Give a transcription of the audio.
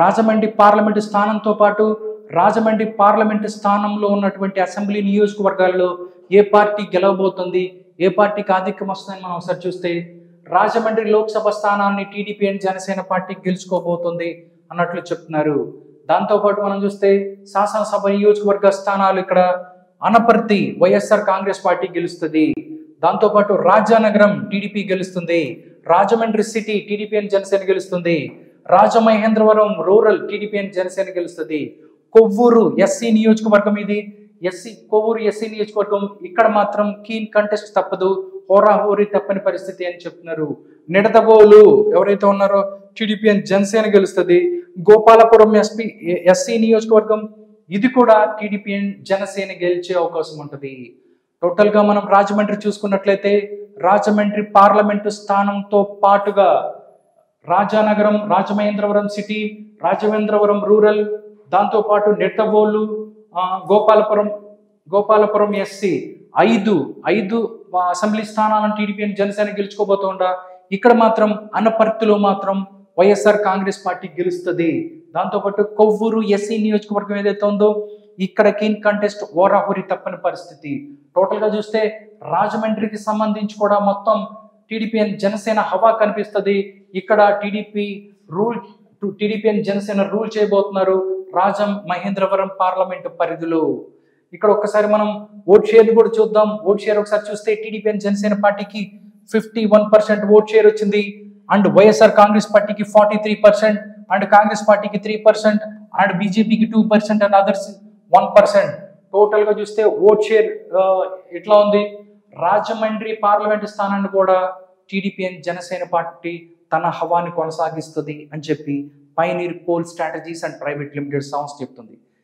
Rajahmundry parliament స్థానంతో పాటు Rajahmundry parliament స్థానంలో ఉన్నటువంటి అసెంబ్లీ నియోజకవర్గాల్లో ఏ పార్టీ గెలవబోతుంది, ఏ పార్టీకి ఆధిక్యం వస్తుందని మనం ఒకసారి చూస్తే రాజమండ్రి లోక్సభ స్థానాన్ని టీడీపీ అండ్ జనసేన పార్టీ గెలుచుకోబోతుంది అన్నట్లు చెప్తున్నారు. దాంతోపాటు మనం చూస్తే శాసనసభ నియోజకవర్గ స్థానాలు ఇక్కడ అనపర్తి వైఎస్ఆర్ కాంగ్రెస్ పార్టీ గెలుస్తుంది. దాంతోపాటు రాజానగరం టీడీపీ గెలుస్తుంది. Rajahmundry city TDP and Janasena గెలుస్తుంది. Rajamahendravaram rural TDP and Janasena గెలుస్తుంది. కొవ్వూరు ఎస్సీ నియోజకవర్గం ఇది కొవ్వూరు ఎస్సీ నియోజకవర్గం ఇక్కడ మాత్రం కీన్ కంటెస్ట్ తప్పదు, హోరాహోరీ తప్పని పరిస్థితి అని చెప్తున్నారు. నిడదవోలు ఎవరైతే ఉన్నారో టీడీపీ అండ్ జనసేన గెలుస్తుంది. గోపాలపురం ఎస్సీ నియోజకవర్గం ఇది కూడా టీడీపీ అండ్ జనసేన గెలిచే అవకాశం ఉంటుంది. టోటల్ గా మనం రాజమండ్రి చూసుకున్నట్లయితే రాజమండ్రి పార్లమెంటు స్థానంతో పాటుగా రాజానగరం, రాజమహేంద్రవరం సిటీ, రాజమహేంద్రవరం రూరల్, దాంతోపాటు నిడదవోలు, గోపాలపురం ఎస్సీ ఐదు అసెంబ్లీ స్థానాలను టీడీపీ అండ్ జనసేన గెలుచుకోబోతుండా ఇక్కడ మాత్రం అనపర్తిలో మాత్రం వైఎస్ఆర్ కాంగ్రెస్ పార్టీ గెలుస్తుంది. దాంతోపాటు కొవ్వూరు ఎస్సీ నియోజకవర్గం ఏదైతే ఉందో ఇక్కడ కీన్ కంటెస్ట్ ఓరాహోరీ తప్పని పరిస్థితి. టోటల్ గా చూస్తే రాజమండ్రికి సంబంధించి కూడా మొత్తం టీడీపీ అండ్ జనసేన హవా కనిపిస్తుంది. ఇక్కడ టీడీపీ అండ్ జనసేన రూల్ చేయబోతున్నారు రాజమహేంద్రవరం పార్లమెంటు పరిధిలో. ఇక్కడ ఒక్కసారి మనం ఓట్ షేర్ కూడా చూద్దాం. ఓట్ షేర్ ఒకసారి చూస్తే టీడీపీ అండ్ జనసేన పార్టీకి 51% ఓట్ షేర్ వచ్చింది, అండ్ వైఎస్ఆర్ కాంగ్రెస్ పార్టీకి 43%, అండ్ కాంగ్రెస్ పార్టీకి 3%, అండ్ బీజేపీకి 2%, అండ్ అదర్స్ 1%. టోటల్ గా చూస్తే ఓట్ షేర్ ఎట్లా ఉంది? రాజమండ్రి పార్లమెంటు స్థానాన్ని కూడా టీడీపీ అండ్ జనసేన పార్టీ తన హవాని కొనసాగిస్తుంది అని చెప్పి pioneer poll strategies and private limited సంస్థ చెప్తుంది.